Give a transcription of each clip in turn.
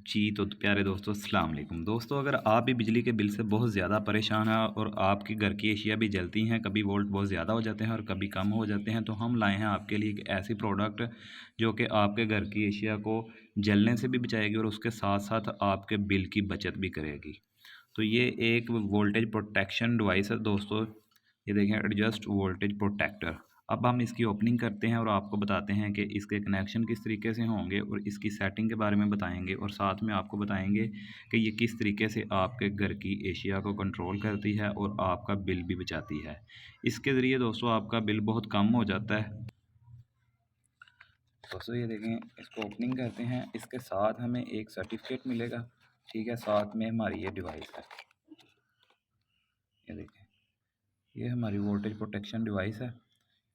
जी, तो प्यारे दोस्तों अस्सलाम वालेकुम। दोस्तों अगर आप भी बिजली के बिल से बहुत ज़्यादा परेशान हैं और आपके घर की एशिया भी जलती हैं, कभी वोल्ट बहुत ज़्यादा हो जाते हैं और कभी कम हो जाते हैं, तो हम लाए हैं आपके लिए एक ऐसी प्रोडक्ट जो कि आपके घर की एशिया को जलने से भी बचाएगी और उसके साथ-साथ आपके बिल की बचत भी करेगी। तो ये एक वोल्टेज प्रोटेक्शन डिवाइस है दोस्तों। ये देखें, एडजस्ट वोल्टेज प्रोटेक्टर। अब हम इसकी ओपनिंग करते हैं और आपको बताते हैं कि इसके कनेक्शन किस तरीके से होंगे और इसकी सेटिंग के बारे में बताएंगे और साथ में आपको बताएंगे कि ये किस तरीके से आपके घर की एशिया को कंट्रोल करती है और आपका बिल भी बचाती है। इसके ज़रिए दोस्तों आपका बिल बहुत कम हो जाता है। दोस्तों ये देखें, इसको ओपनिंग करते हैं, इसके साथ हमें एक सर्टिफिकेट मिलेगा। ठीक है, साथ में हमारी ये डिवाइस है। ये देखें, ये हमारी वोल्टेज प्रोटेक्शन डिवाइस है।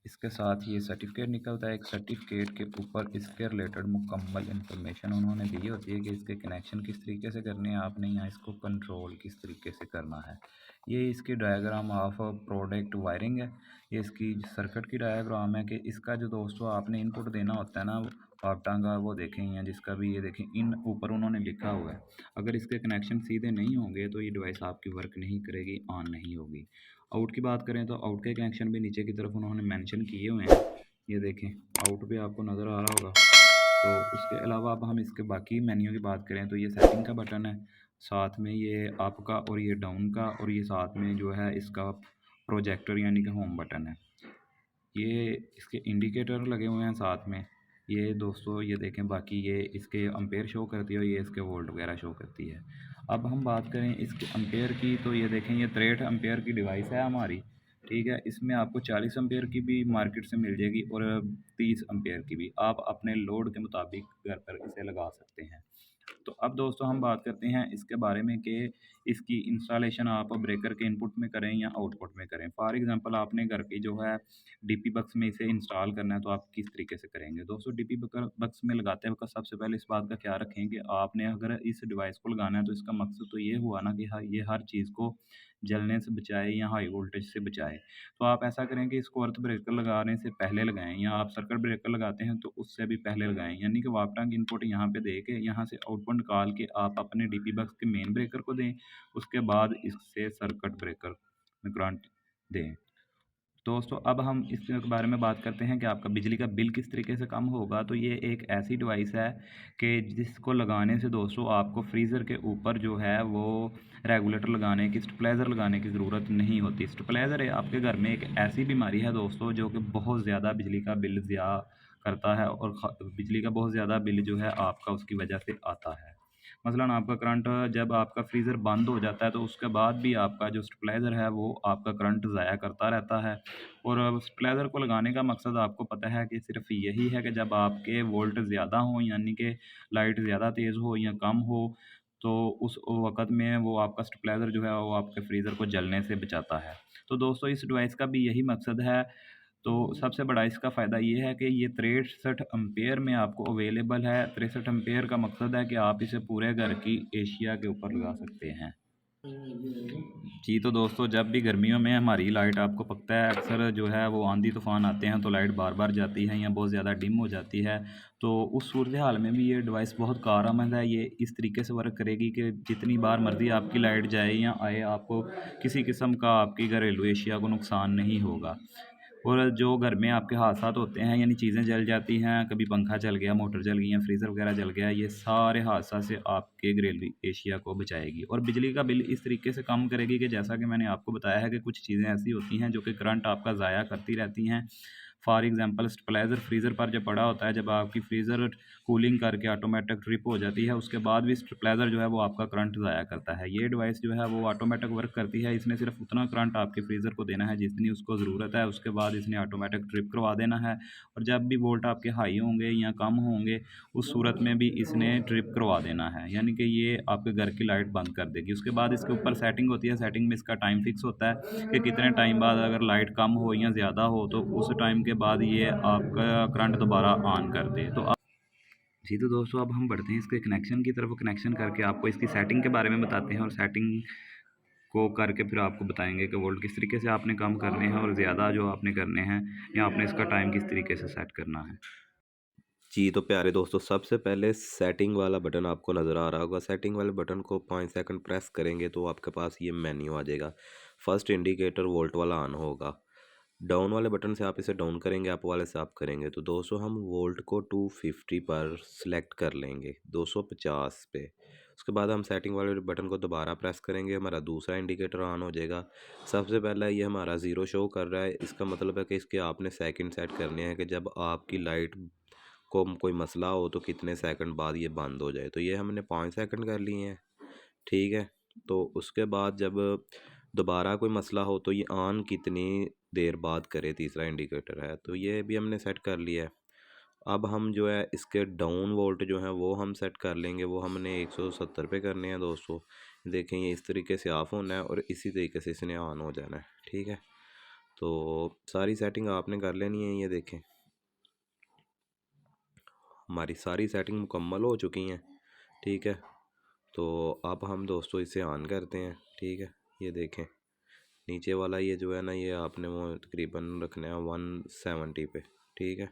इसके साथ ये सर्टिफिकेट निकलता है। एक सर्टिफिकेट के ऊपर इसके रिलेटेड मुकम्मल इन्फॉर्मेशन उन्होंने दी होती है कि इसके कनेक्शन किस तरीके से करने हैं आपने, या इसको कंट्रोल किस तरीके से करना है। ये इसकी डायग्राम ऑफ प्रोडक्ट वायरिंग है। ये इसकी सर्किट की डायग्राम है कि इसका जो दोस्तों आपने इनपुट देना होता है ना पावटा का, वो देखें, या जिसका भी ये देखें, इन ऊपर उन्होंने लिखा हुआ है। अगर इसके कनेक्शन सीधे नहीं होंगे तो ये डिवाइस आपकी वर्क नहीं करेगी, ऑन नहीं होगी। आउट की बात करें तो आउट के कनेक्शन भी नीचे की तरफ उन्होंने मेंशन किए हुए हैं। ये देखें, आउट पे आपको नज़र आ रहा होगा। तो उसके अलावा अब हम इसके बाकी मेन्यू की बात करें तो ये सेटिंग का बटन है, साथ में ये अप का और ये डाउन का, और ये साथ में जो है इसका प्रोजेक्टर यानी कि होम बटन है। ये इसके इंडिकेटर लगे हुए हैं साथ में। ये दोस्तों ये देखें, बाकी ये इसके एम्पेयर शो करती है और ये इसके वोल्ट वगैरह शो करती है। अब हम बात करें इसके एम्पेयर की तो ये देखें, ये 63 एम्पेयर की डिवाइस है हमारी। ठीक है, इसमें आपको 40 एम्पेयर की भी मार्केट से मिल जाएगी और 30 एम्पेयर की भी। आप अपने लोड के मुताबिक घर पर इसे लगा सकते हैं। तो अब दोस्तों हम बात करते हैं इसके बारे में कि इसकी इंस्टॉलेशन आप ब्रेकर के इनपुट में करें या आउटपुट में करें। फॉर एग्जांपल आपने घर की जो है डीपी बक्स में इसे इंस्टॉल करना है, तो आप किस तरीके से करेंगे। दोस्तों डीपी बक्स में लगाते वक्त सबसे पहले इस बात का ख्याल रखें कि आपने अगर इस डिवाइस को लगाना है तो इसका मकसद तो ये हुआ ना कि ये हर चीज़ को जलने से बचाए या हाई वोल्टेज से बचाए। तो आप ऐसा करें कि इसको अर्थ ब्रेकर लगाने से पहले लगाएं, या आप सर्किट ब्रेकर लगाते हैं तो उससे भी पहले लगाएं। यानी कि वापटा की इनपुट यहाँ पे दे के यहाँ से आउटपुट निकाल के आप अपने डीपी बक्स के मेन ब्रेकर को दें। उसके बाद इससे सर्किट ब्रेकर में करंट दें। दोस्तों अब हम इसके बारे में बात करते हैं कि आपका बिजली का बिल किस तरीके से कम होगा। तो ये एक ऐसी डिवाइस है कि जिसको लगाने से दोस्तों आपको फ्रीज़र के ऊपर जो है वो रेगुलेटर लगाने की, स्टेबलाइज़र लगाने की ज़रूरत नहीं होती। स्टेबलाइज़र है आपके घर में एक ऐसी बीमारी है दोस्तों जो कि बहुत ज़्यादा बिजली का बिल ज़्यादा करता है और बिजली का बहुत ज़्यादा बिल जो है आपका उसकी वजह से आता है। मसलन आपका करंट जब आपका फ्रीज़र बंद हो जाता है तो उसके बाद भी आपका जो स्टेबलाइज़र है वो आपका करंट ज़ाया करता रहता है। और स्टेबलाइज़र को लगाने का मकसद आपको पता है कि सिर्फ़ यही है कि जब आपके वोल्ट ज़्यादा हों, यानी कि लाइट ज़्यादा तेज़ हो या कम हो, तो उस वक़्त में वो आपका स्टेबलाइज़र जो है वो आपके फ्रीज़र को जलने से बचाता है। तो दोस्तों इस डिवाइस का भी यही मकसद है। तो सबसे बड़ा इसका फ़ायदा ये है कि ये 63 एम्पेयर में आपको अवेलेबल है। 63 एम्पेयर का मकसद है कि आप इसे पूरे घर की एशिया के ऊपर लगा सकते हैं। जी, तो दोस्तों जब भी गर्मियों में हमारी लाइट, आपको पता है अक्सर जो है वो आंधी तूफ़ान आते हैं तो लाइट बार-बार जाती है या बहुत ज़्यादा डिम हो जाती है। तो उस सूरत हाल में भी ये डिवाइस बहुत कारआमद है। ये इस तरीके से वर्क करेगी कि जितनी बार मर्ज़ी आपकी लाइट जाए या आए, आपको किसी किस्म का आपकी घरेलू एशिया को नुकसान नहीं होगा। और जो घर में आपके हादसात होते हैं, यानी चीज़ें जल जाती हैं, कभी पंखा जल गया, मोटर जल गई या फ्रीज़र वगैरह जल गया, ये सारे हादसा से आपके घरेलू एशिया को बचाएगी और बिजली का बिल इस तरीके से कम करेगी कि जैसा कि मैंने आपको बताया है कि कुछ चीज़ें ऐसी होती हैं जो कि करंट आपका ज़ाया करती रहती हैं। फॉर एग्जांपल स्टेबलाइज़र फ्रीज़र पर जब पड़ा होता है, जब आपकी फ्रीज़र कूलिंग करके ऑटोमेटिक ट्रिप हो जाती है, उसके बाद भी स्टेबलाइज़र जो है वो आपका करंट ज़ाया करता है। ये डिवाइस जो है वो ऑटोमेटिक वर्क करती है। इसने सिर्फ उतना करंट आपके फ्रीज़र को देना है जितनी उसको ज़रूरत है, उसके बाद इसने ऑटोमेटिक ट्रिप करवा देना है। और जब भी वोल्ट आपके हाई होंगे या कम होंगे, उस सूरत में भी इसने ट्रिप करवा देना है, यानी कि ये आपके घर की लाइट बंद कर देगी। उसके बाद इसके ऊपर सेटिंग होती है, सेटिंग में इसका टाइम फिक्स होता है कि कितने टाइम बाद अगर लाइट कम हो या ज़्यादा हो तो उस टाइम के बाद ये आपका करंट दोबारा ऑन कर दे। तो जी, तो दोस्तों अब हम बढ़ते हैं इसके कनेक्शन की तरफ। कनेक्शन करके आपको इसकी सेटिंग के बारे में बताते हैं और सेटिंग को करके फिर आपको बताएंगे कि वोल्ट किस तरीके से आपने कम करने हैं और ज़्यादा जो आपने करने हैं, या आपने इसका टाइम किस तरीके से सेट करना है। जी तो प्यारे दोस्तों, सबसे पहले सेटिंग वाला बटन आपको नज़र आ रहा होगा। सेटिंग वाले बटन को 5 सेकंड प्रेस करेंगे तो आपके पास ये मेन्यू आ जाएगा। फर्स्ट इंडिकेटर वोल्ट वाला ऑन होगा। डाउन वाले बटन से आप इसे डाउन करेंगे, अप वाले से अप करेंगे। तो दोस्तों हम वोल्ट को 250 पर सेलेक्ट कर लेंगे, 250 पे। उसके बाद हम सेटिंग वाले बटन को दोबारा प्रेस करेंगे, हमारा दूसरा इंडिकेटर ऑन हो जाएगा। सबसे पहला ये हमारा ज़ीरो शो कर रहा है, इसका मतलब है कि इसके आपने सेकंड सेट करने हैं कि जब आपकी लाइट को कोई मसला हो तो कितने सेकंड बाद ये बंद हो जाए। तो ये हमने 5 सेकंड कर लिए हैं, ठीक है। तो उसके बाद जब दोबारा कोई मसला हो तो ये ऑन कितनी देर बाद करे, तीसरा इंडिकेटर है, तो ये भी हमने सेट कर लिया है। अब हम जो है इसके डाउन वोल्ट जो है वो हम सेट कर लेंगे, वो हमने 170 पे करने हैं दोस्तों। देखें ये इस तरीके से ऑफ होना है और इसी तरीके से इसने ऑन हो जाना है, ठीक है। तो सारी सेटिंग आपने कर लेनी है। ये देखें हमारी सारी सेटिंग मुकम्मल हो चुकी हैं, ठीक है। तो अब हम दोस्तों इसे ऑन करते हैं, ठीक है। ये देखें नीचे वाला ये जो है ना, ये आपने वो तकरीबन रखना है 170 पे, ठीक है।